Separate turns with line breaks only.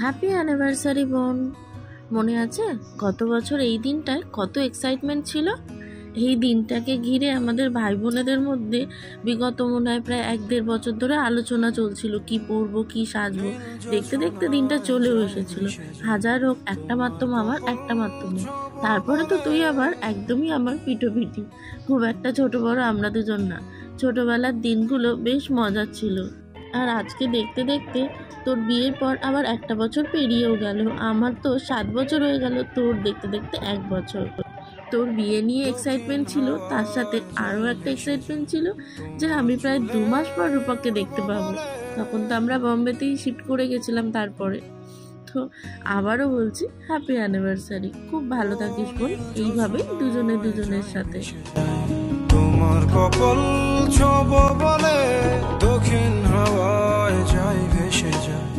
Happy anniversary বোন। মনে আছে গত বছর এই দিনটায় কত এক্সাইটমেন্ট ছিল? এই দিনটাকে ঘিরে আমাদের ভাই বোনেদের মধ্যে বিগত মনে হয় প্রায় 1-1.5 বছর ধরে আলোচনা চলছিল, কি পরবো কি সাজবো। দেখতে দেখতে দিনটা চলেও এসেছিল। হাজার হোক একটা মাত্র মামার একটা মাত্র মেয়ে। তারপরে তো তুই আবার একদমই আমার পিঠোপিঠি। খুব একটা ছোট বড় আমরা দুজন না। ছোটবেলার দিনগুলো বেশ মজার ছিল। আর আজকে দেখতে দেখতে তোর বিয়ের পর আবার একটা বছর পেরিয়েও গেল। আমার তো 7 বছর হয়ে গেল, তোর দেখতে দেখতে 1 বছর। তোর বিয়ে নিয়ে এক্সাইটমেন্ট ছিল, তার সাথে আরও একটা এক্সাইটমেন্ট ছিল যে আমি প্রায় 2 মাস পর রূপককে দেখতে পাবো। তখন তো আমরা বম্বেতেই শিফট করে গেছিলাম। তারপরে তো আবারও বলছি হ্যাপি অ্যানিভার্সারি। খুব ভালো থাকিস বোন, এইভাবেই দুজনে দুজনের সাথে।
তোমার কপাল ছোঁবো বলে দক্ষিণ হাওয়ায় যাই ভেসে যায়।